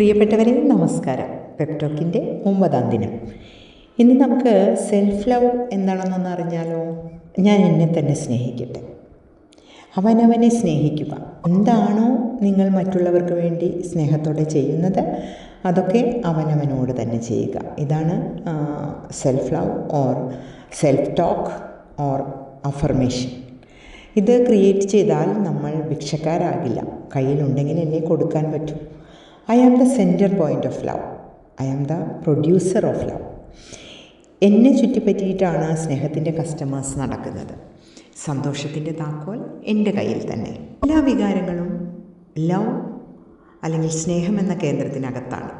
പ്രിയപ്പെട്ടവരെ നമസ്കാരം. പെപ്റ്റോക്കിൻ്റെ 9-ാം ദിനം. ഇന്ന് നമുക്ക് സെൽഫ് ലവ് എന്താണെന്നൊന്ന് അറിഞ്ഞാലോ? ഞാൻ എന്നെ തന്നെ സ്നേഹിക്കട്ടെ. അവനവനെ സ്നേഹിക്കുക. എന്താണോ നിങ്ങൾ മറ്റുള്ളവർക്ക് വേണ്ടി സ്നേഹത്തോടെ ചെയ്യുന്നത് അതൊക്കെ അവനവനോട് തന്നെ ചെയ്യുക. ഇതാണ് self love or self talk or affirmation. ഇത് ക്രിയേറ്റ് ചെയ്താൽ നമ്മൾ ഭിക്ഷക്കാരാകില്ല. കയ്യിലുണ്ടെങ്കിലല്ലേ കൊടുക്കാൻ പറ്റൂ. I am the center point of love. I am the producer of love. എന്നെ ചുറ്റിപ്പറ്റിയിട്ടാണ് സ്നേഹത്തിൻ്റെ കസ്റ്റമേഴ്സ് നടക്കുന്നത്. സന്തോഷത്തിൻ്റെ താക്കോൽ എൻ്റെ കയ്യിൽ തന്നെ. എല്ലാ വികാരങ്ങളും ലവ് അല്ലെങ്കിൽ സ്നേഹം എന്ന കേന്ദ്രത്തിനകത്താണ്.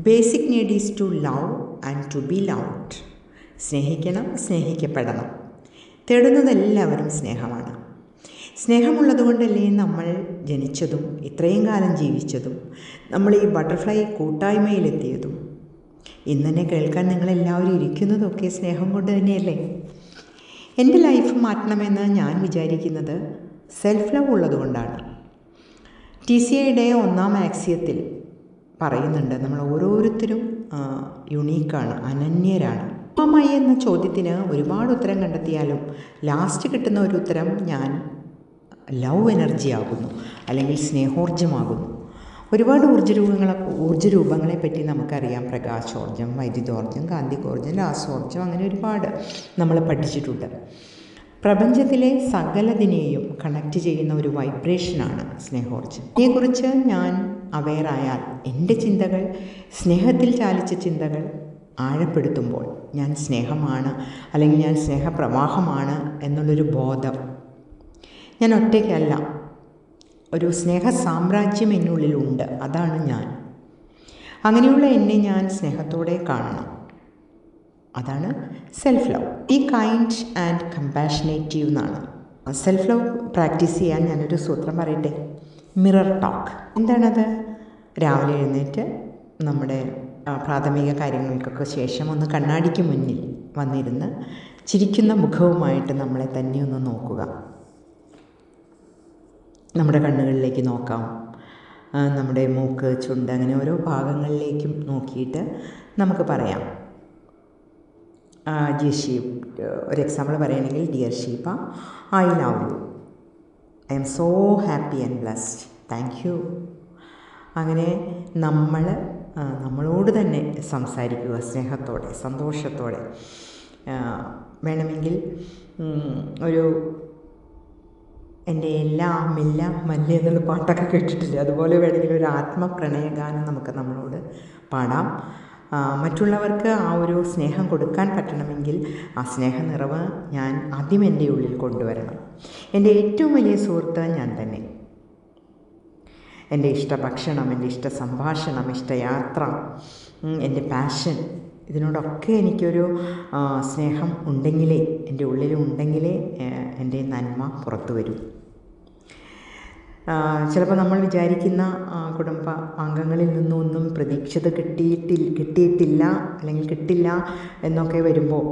Basic need is to love and to be loved. സ്നേഹിക്കണം, സ്നേഹിക്കപ്പെടണം. തേടുന്നതെല്ലാവരും സ്നേഹമാണ്. സ്നേഹമുള്ളതുകൊണ്ടല്ലേ നമ്മൾ ജനിച്ചതും ഇത്രയും കാലം ജീവിച്ചതും നമ്മൾ ഈ ബട്ടർഫ്ലൈ കൂട്ടായ്മയിലെത്തിയതും ഇന്നെന്നെ കേൾക്കാൻ നിങ്ങളെല്ലാവരും ഇരിക്കുന്നതൊക്കെ സ്നേഹം കൊണ്ട് തന്നെയല്ലേ? എൻ്റെ ലൈഫ് മാറ്റണമെന്ന് ഞാൻ വിചാരിക്കുന്നത് സെൽഫ് ലവ് ഉള്ളതുകൊണ്ടാണ്. TCIയുടെ 1-ാം ആക്സിയത്തിൽ പറയുന്നുണ്ട്, നമ്മൾ ഓരോരുത്തരും യുണീക്കാണ്, അനന്യരാണ്. അമ്മമായി എന്ന ചോദ്യത്തിന് ഒരുപാട് ഉത്തരം കണ്ടെത്തിയാലും ലാസ്റ്റ് കിട്ടുന്ന ഒരു ഉത്തരം ഞാൻ ലവ് എനർജി ആകുന്നു, അല്ലെങ്കിൽ സ്നേഹോർജ്ജമാകുന്നു. ഒരുപാട് ഊർജ്ജരൂപങ്ങളെ പറ്റി നമുക്കറിയാം. പ്രകാശോർജ്ജം, വൈദ്യുതോർജ്ജം, കാന്തികോർജ്ജം, രാസോർജ്ജം, അങ്ങനെ ഒരുപാട് നമ്മൾ പഠിച്ചിട്ടുണ്ട്. പ്രപഞ്ചത്തിലെ സകലതിനെയും കണക്റ്റ് ചെയ്യുന്ന ഒരു വൈബ്രേഷനാണ് സ്നേഹോർജ്ജം. ഇതിനെക്കുറിച്ച് ഞാൻ അവെയറായാൽ എൻ്റെ ചിന്തകൾ, സ്നേഹത്തിൽ ചാലിച്ച ചിന്തകൾ ആഴപ്പെടുത്തുമ്പോൾ ഞാൻ സ്നേഹമാണ്, അല്ലെങ്കിൽ ഞാൻ സ്നേഹപ്രവാഹമാണ് എന്നുള്ളൊരു ബോധം. ഞാൻ ഒറ്റയ്ക്കല്ല, ഒരു സ്നേഹ സാമ്രാജ്യം എന്നുള്ളിലുണ്ട്. അതാണ് ഞാൻ. അങ്ങനെയുള്ള എന്നെ ഞാൻ സ്നേഹത്തോടെ കാണണം. അതാണ് self love. Be kind and compassionate എന്നാണ്. സെൽഫ് ലവ് പ്രാക്ടീസ് ചെയ്യാൻ ഞാനൊരു സൂത്രം പറയട്ടെ. Mirror talk. എന്താണത്? രാവിലെ എഴുന്നേറ്റ് നമ്മുടെ പ്രാഥമിക കാര്യങ്ങൾക്കൊക്കെ ശേഷം ഒന്ന് കണ്ണാടിക്ക് മുന്നിൽ വന്നിരുന്ന് ചിരിക്കുന്ന മുഖവുമായിട്ട് നമ്മളെ തന്നെ ഒന്ന് നോക്കുക. നമ്മുടെ കണ്ണുകളിലേക്ക് നോക്കാം. നമ്മുടെ മൂക്ക്, ചുണ്ട്, അങ്ങനെ ഓരോ ഭാഗങ്ങളിലേക്കും നോക്കിയിട്ട് നമുക്ക് പറയാം, ഡിയർ ഷീപ, ഒരു എക്സാമ്പിൾ പറയുകയാണെങ്കിൽ, dear Sheepa, I love you, I am so happy and blessed, thank you. അങ്ങനെ നമ്മളോട് തന്നെ സംസാരിക്കുക, സ്നേഹത്തോടെ, സന്തോഷത്തോടെ. വേണമെങ്കിൽ ഒരു എൻ്റെ എല്ലാം എല്ലാം മല്ല എന്നുള്ള പാട്ടൊക്കെ കേട്ടിട്ടില്ല, അതുപോലെ വേണമെങ്കിൽ ഒരു ആത്മപ്രണയഗാനം നമുക്ക് നമ്മളോട് പാടാം. മറ്റുള്ളവർക്ക് ആ ഒരു സ്നേഹം കൊടുക്കാൻ പറ്റണമെങ്കിൽ ആ സ്നേഹ നിറവ് ഞാൻ ആദ്യം എൻ്റെ ഉള്ളിൽ കൊണ്ടുവരണം. എൻ്റെ ഏറ്റവും വലിയ സുഹൃത്ത് ഞാൻ തന്നെ. എൻ്റെ ഇഷ്ട ഭക്ഷണം, എൻ്റെ ഇഷ്ട സംഭാഷണം, ഇഷ്ടയാത്ര, എൻ്റെ പാഷൻ, ഇതിനോടൊക്കെ എനിക്കൊരു സ്നേഹം ഉണ്ടെങ്കിലേ, എൻ്റെ ഉള്ളിൽ ഉണ്ടെങ്കിലേ എൻ്റെ നന്മ പുറത്തു വരൂ. ചിലപ്പോൾ നമ്മൾ വിചാരിക്കുന്ന കുടുംബ അംഗങ്ങളിൽ നിന്നൊന്നും പ്രതീക്ഷിത് കിട്ടിയിട്ടില്ല അല്ലെങ്കിൽ കിട്ടില്ല എന്നൊക്കെ വരുമ്പോൾ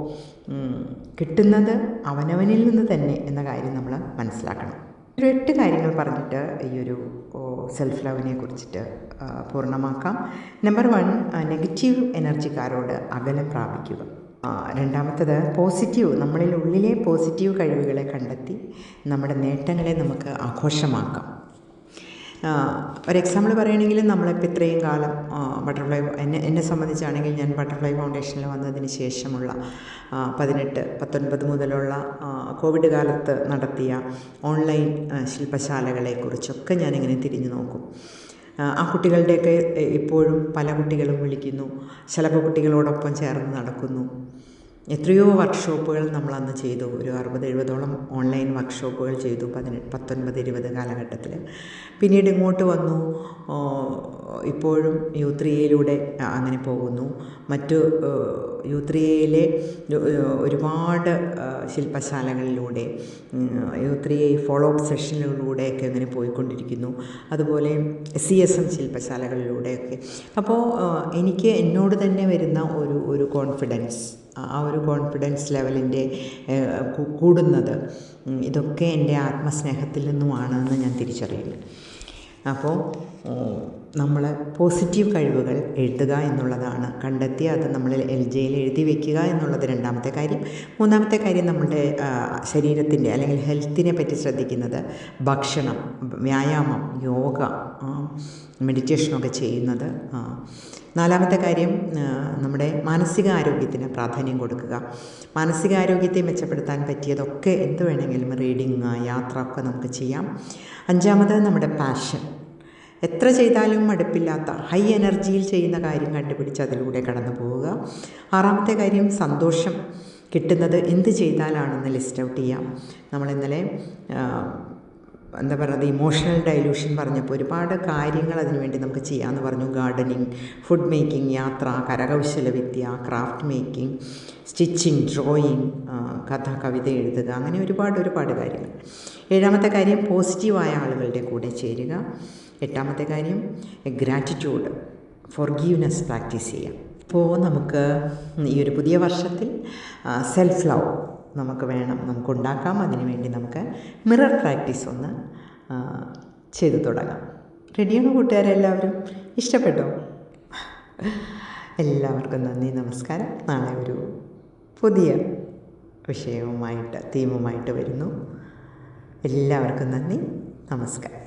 കിട്ടുന്നത് അവനവനിൽ നിന്ന് തന്നെ എന്ന കാര്യം നമ്മൾ മനസ്സിലാക്കണം. ഒരു 8 കാര്യങ്ങൾ പറഞ്ഞിട്ട് ഈ ഒരു സെൽഫ് ലവിനെ കുറിച്ചിട്ട് പൂർണ്ണമാക്കാം. നമ്പർ 1, നെഗറ്റീവ് എനർജിക്കാരോട് അകലം പ്രാപിക്കുക. രണ്ടാമത്തത് പോസിറ്റീവ്, നമ്മളിൽ ഉള്ളിലെ പോസിറ്റീവ് കഴിവുകളെ കണ്ടെത്തി നമ്മുടെ നേട്ടങ്ങളെ നമുക്ക് ആഘോഷമാക്കാം. ഒരു എക്സാമ്പിൾ പറയുകയാണെങ്കിൽ, നമ്മളിപ്പോൾ ഇത്രയും കാലം ബട്ടർഫ്ലൈ, എന്നെ സംബന്ധിച്ചാണെങ്കിൽ ഞാൻ ബട്ടർഫ്ലൈ ഫൗണ്ടേഷനിൽ വന്നതിന് ശേഷമുള്ള 18-19 മുതലുള്ള കോവിഡ് കാലത്ത് നടത്തിയ ഓൺലൈൻ ശില്പശാലകളെക്കുറിച്ചൊക്കെ ഞാനിങ്ങനെ തിരിഞ്ഞു നോക്കും. ആ കുട്ടികളുടെയൊക്കെ ഇപ്പോഴും പല കുട്ടികളും വിളിക്കുന്നു, ശലഭ കുട്ടികളോടൊപ്പം ചേർന്ന് നടക്കുന്നു. എത്രയോ വർക്ക്ഷോപ്പുകൾ നമ്മളന്ന് ചെയ്തു. ഒരു 60-70ഓളം ഓൺലൈൻ വർക്ക്ഷോപ്പുകൾ ചെയ്തു 19-20 കാലഘട്ടത്തിൽ. പിന്നീട് ഇങ്ങോട്ട് വന്നു. ഇപ്പോഴും U3A അങ്ങനെ പോകുന്നു. മറ്റു U3A ഒരുപാട് ശില്പശാലകളിലൂടെ U3A ഫോളോ അപ്പ് സെഷനിലൂടെയൊക്കെ അങ്ങനെ പോയിക്കൊണ്ടിരിക്കുന്നു. അതുപോലെ CSM ശില്പശാലകളിലൂടെയൊക്കെ. അപ്പോൾ എനിക്ക് എന്നോട് തന്നെ വരുന്ന ഒരു കോൺഫിഡൻസ്, ആ ഒരു കോൺഫിഡൻസ് ലെവലിൻ്റെ കൂടുന്നത് ഇതൊക്കെ എൻ്റെ ആത്മസ്നേഹത്തിൽ നിന്നുമാണെന്ന് ഞാൻ തിരിച്ചറിയുന്നു. അപ്പോൾ നമ്മൾ പോസിറ്റീവ് കഴിവുകൾ എഴുതുക എന്നുള്ളതാണ്. കണ്ടെത്തി അത് നമ്മൾ LJയിൽ എഴുതി വയ്ക്കുക എന്നുള്ളത് രണ്ടാമത്തെ കാര്യം. മൂന്നാമത്തെ കാര്യം നമ്മളുടെ ശരീരത്തിൻ്റെ അല്ലെങ്കിൽ ഹെൽത്തിനെ പറ്റി ശ്രദ്ധിക്കുന്നത്, ഭക്ഷണം, വ്യായാമം, യോഗ, മെഡിറ്റേഷനൊക്കെ ചെയ്യുന്നത്. നാലാമത്തെ കാര്യം നമ്മുടെ മാനസികാരോഗ്യത്തിന് പ്രാധാന്യം കൊടുക്കുക. മാനസികാരോഗ്യത്തെ മെച്ചപ്പെടുത്താൻ പറ്റിയതൊക്കെ എന്ത് വേണമെങ്കിലും റീഡിങ്, യാത്ര ഒക്കെ നമുക്ക് ചെയ്യാം. അഞ്ചാമത് നമ്മുടെ പാഷൻ, എത്ര ചെയ്താലും മടുപ്പില്ലാത്ത ഹൈ എനർജിയിൽ ചെയ്യുന്ന കാര്യം കണ്ടുപിടിച്ച് അതിലൂടെ കടന്നു പോവുക. ആറാമത്തെ കാര്യം സന്തോഷം കിട്ടുന്നത് എന്ത് ചെയ്താലാണെന്ന് ലിസ്റ്റ് ഔട്ട് ചെയ്യാം. നമ്മൾ ഇന്നലെ എന്താ പറയുന്നത്, ഇമോഷണൽ ഡൈലൂഷൻ പറഞ്ഞപ്പോൾ ഒരുപാട് കാര്യങ്ങൾ അതിനുവേണ്ടി നമുക്ക് ചെയ്യാമെന്ന് പറഞ്ഞു. ഗാർഡനിങ്, ഫുഡ് മേക്കിംഗ്, യാത്ര, കരകൗശല വിദ്യ, ക്രാഫ്റ്റ് മേക്കിംഗ്, സ്റ്റിച്ചിങ്, ഡ്രോയിങ്, കഥ, കവിത എഴുതുക, അങ്ങനെ ഒരുപാട് കാര്യങ്ങൾ. ഏഴാമത്തെ കാര്യം പോസിറ്റീവായ ആളുകളുടെ കൂടെ ചേരുക. എട്ടാമത്തെ കാര്യം ഗ്രാറ്റിറ്റ്യൂഡ്, ഫോർഗീവ്നെസ് പ്രാക്ടീസ് ചെയ്യാം. അപ്പോൾ നമുക്ക് ഈ ഒരു പുതിയ വർഷത്തിൽ സെൽഫ് ലവ് നമുക്കുണ്ടാക്കാം. അതിനുവേണ്ടി നമുക്ക് മിറർ പ്രാക്ടീസ് ഒന്ന് ചെയ്തു തുടങ്ങാം. റെഡിയാണോ കൂട്ടുകാരെല്ലാവരും? ഇഷ്ടപ്പെട്ടോ? എല്ലാവർക്കും നന്ദി, നമസ്കാരം. നാളെ ഒരു പുതിയ വിഷയവുമായിട്ട്, തീമുമായിട്ട് വരുന്നു. എല്ലാവർക്കും നന്ദി, നമസ്കാരം.